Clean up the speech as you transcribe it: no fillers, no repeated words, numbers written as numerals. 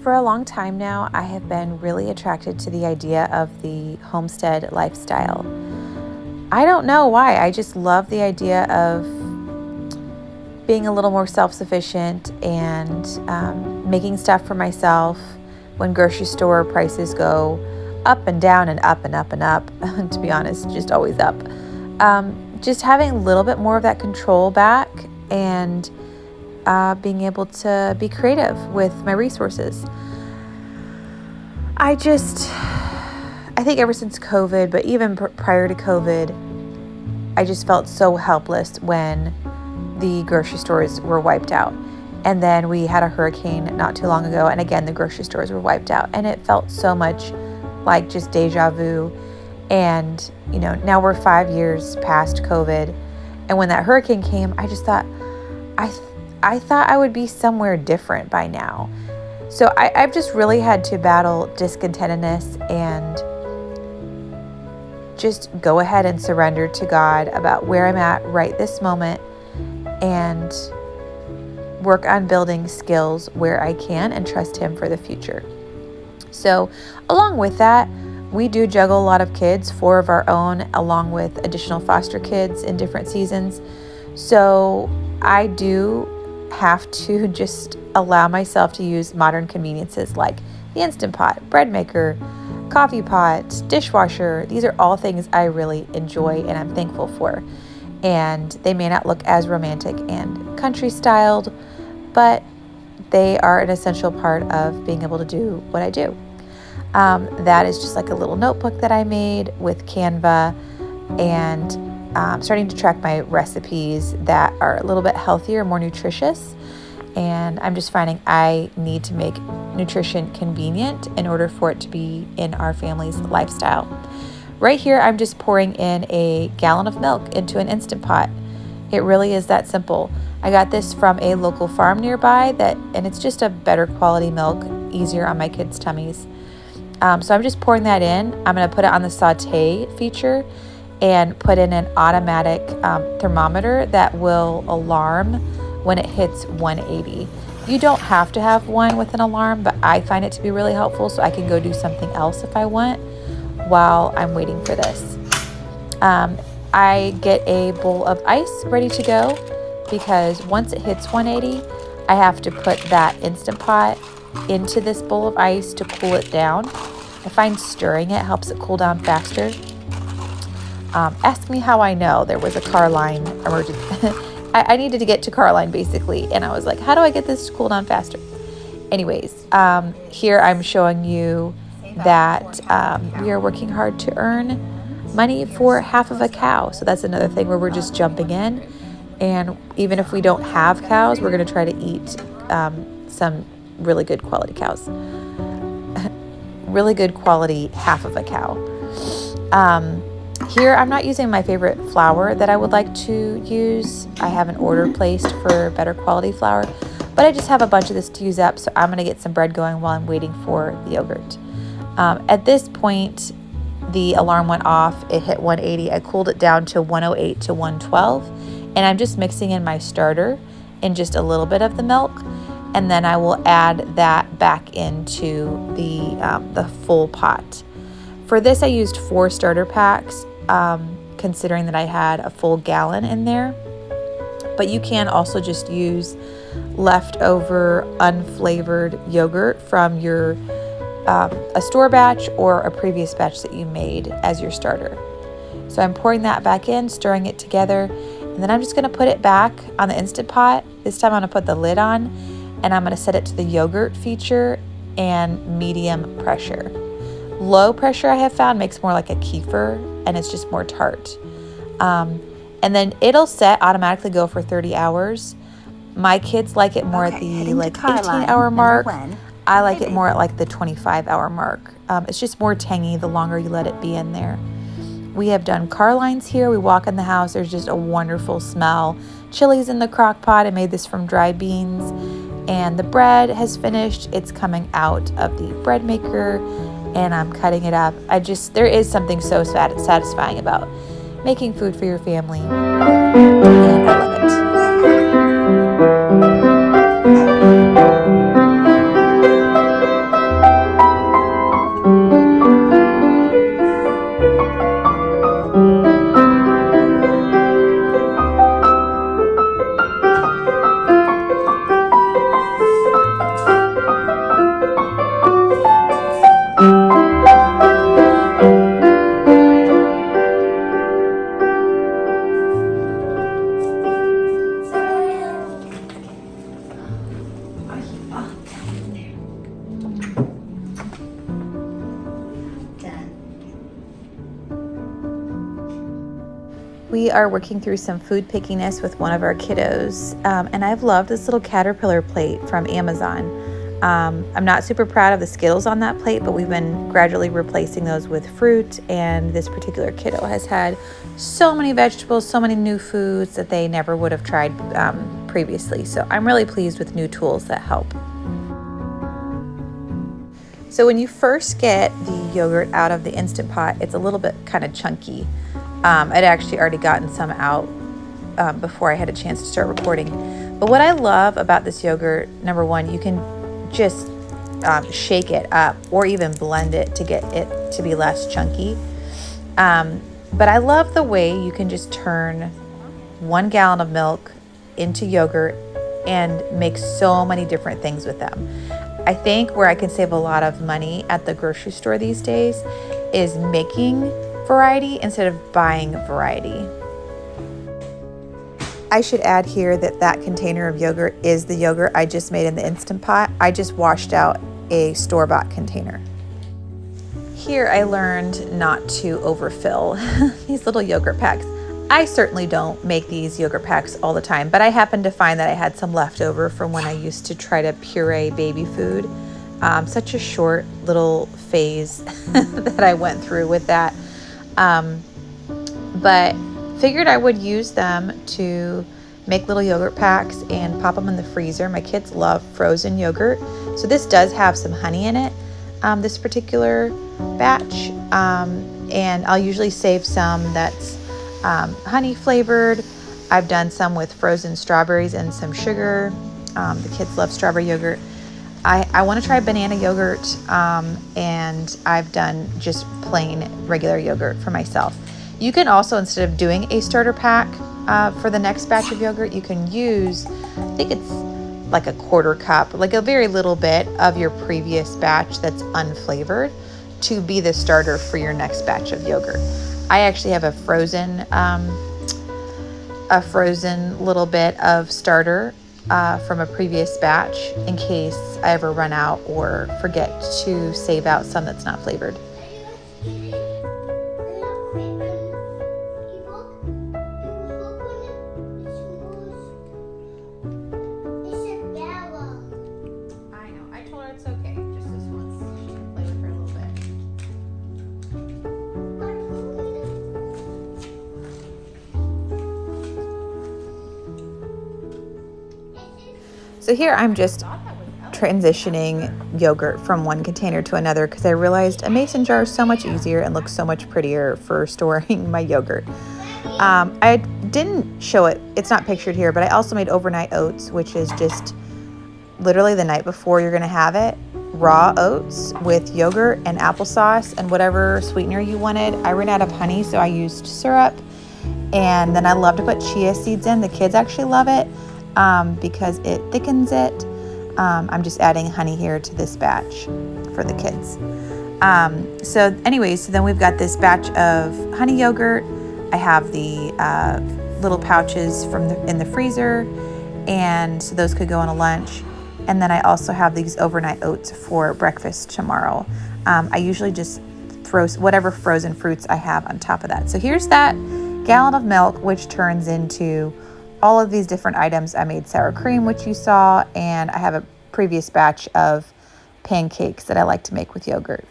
For a long time now, I have been really attracted to the idea of the homestead lifestyle. I don't know why. I just love the idea of being a little more self-sufficient and making stuff for myself when grocery store prices go up and down and up and up and up. To be honest, just always up. Just having a little bit more of that control back and being able to be creative with my resources. I think ever since COVID, but even prior to COVID, I just felt so helpless when the grocery stores were wiped out. And then we had a hurricane not too long ago, and again, the grocery stores were wiped out. And it felt so much like just deja vu. And, now we're 5 years past COVID. And when that hurricane came, I just thought, I thought I would be somewhere different by now. So I've just really had to battle discontentedness and just go ahead and surrender to God about where I'm at right this moment and work on building skills where I can and trust Him for the future. So along with that, we do juggle a lot of kids, 4 of our own, along with additional foster kids in different seasons. So I do have to just allow myself to use modern conveniences like the Instant Pot, bread maker, coffee pot, dishwasher. These are all things I really enjoy and I'm thankful for. And they may not look as romantic and country styled, but they are an essential part of being able to do what I do. That is just like a little notebook that I made with Canva, and starting to track my recipes that are a little bit healthier, more nutritious. And I'm just finding I need to make nutrition convenient in order for it to be in our family's lifestyle. Right here, I'm just pouring in a gallon of milk into an Instant Pot. It really is that simple. I got this from a local farm nearby and it's just a better quality milk, easier on my kids' tummies. So I'm just pouring that in. I'm going to put it on the saute feature and put in an automatic thermometer that will alarm when it hits 180. You don't have to have one with an alarm, but I find it to be really helpful so I can go do something else if I want while I'm waiting for this. I get a bowl of ice ready to go because once it hits 180, I have to put that Instant Pot into this bowl of ice to cool it down. I find stirring it helps it cool down faster. Ask me how I know. There was a car line emergency. I needed to get to car line basically, and I was like, how do I get this to cool down faster? Anyways, here I'm showing you that we are working hard to earn money for half of a cow. So that's another thing where we're just jumping in. And even if we don't have cows, we're going to try to eat some really good quality cows. Really good quality half of a cow. Here, I'm not using my favorite flour that I would like to use. I have an order placed for better quality flour, but I just have a bunch of this to use up, so I'm going to get some bread going while I'm waiting for the yogurt. At this point, the alarm went off. It hit 180. I cooled it down to 108 to 112, and I'm just mixing in my starter in just a little bit of the milk, and then I will add that back into the full pot. For this, I used 4 starter packs, considering that I had a full gallon in there. But you can also just use leftover unflavored yogurt from your a store batch or a previous batch that you made as your starter. So I'm pouring that back in, stirring it together, and then I'm just going to put it back on the Instant Pot. This time I'm going to put the lid on, and I'm going to set it to the yogurt feature and medium pressure. Low pressure, I have found, makes more like a kefir, and it's just more tart. And then it'll automatically go for 30 hours. My kids like it more at the 18-hour mark. I like it more at like the 25-hour mark. It's just more tangy the longer you let it be in there. We have done car lines here. We walk in the house. There's just a wonderful smell. Chili's in the crock pot. I made this from dry beans. And the bread has finished. It's coming out of the bread maker, and I'm cutting it up. There is something so satisfying about making food for your family, and I love it. down there. Done. We are working through some food pickiness with one of our kiddos, and I've loved this little caterpillar plate from Amazon. I'm not super proud of the Skittles on that plate, but we've been gradually replacing those with fruit, and this particular kiddo has had so many vegetables, so many new foods that they never would have tried previously. So I'm really pleased with new tools that help. So when you first get the yogurt out of the Instant Pot, it's a little bit kind of chunky. I'd actually already gotten some out before I had a chance to start recording. But what I love about this yogurt, number one, you can just shake it up or even blend it to get it to be less chunky. But I love the way you can just turn 1 gallon of milk into yogurt and make so many different things with them. I think where I can save a lot of money at the grocery store these days is making variety instead of buying variety. I should add here that that container of yogurt is the yogurt I just made in the Instant Pot. I just washed out a store-bought container. Here I learned not to overfill these little yogurt packs. I certainly don't make these yogurt packs all the time, but I happened to find that I had some left over from when I used to try to puree baby food. Such a short little phase that I went through with that. But figured I would use them to make little yogurt packs and pop them in the freezer. My kids love frozen yogurt. So this does have some honey in it, this particular batch. And I'll usually save some that's honey flavored. I've done some with frozen strawberries and some sugar. The kids love strawberry yogurt. I want to try banana yogurt, and I've done just plain regular yogurt for myself. You can also, instead of doing a starter pack for the next batch of yogurt, you can use, I think it's like a 1/4 cup, like a very little bit of your previous batch that's unflavored to be the starter for your next batch of yogurt. I actually have a frozen little bit of starter from a previous batch in case I ever run out or forget to save out some that's not flavored. I know. I told her it's okay. Just this once. She can play with her a little bit. So here I'm just transitioning yogurt from one container to another because I realized a mason jar is so much easier and looks so much prettier for storing my yogurt. I didn't show it, it's not pictured here, but I also made overnight oats, which is just literally the night before you're gonna have it. Raw oats with yogurt and applesauce and whatever sweetener you wanted. I ran out of honey, so I used syrup. And then I love to put chia seeds in. The kids actually love it because it thickens it. I'm just adding honey here to this batch for the kids. So then we've got this batch of honey yogurt. I have the little pouches in the freezer, and so those could go on a lunch. And then I also have these overnight oats for breakfast tomorrow. I usually just throw whatever frozen fruits I have on top of that. So here's that gallon of milk, which turns into all of these different items. I made sour cream, which you saw, and I have a previous batch of pancakes that I like to make with yogurt.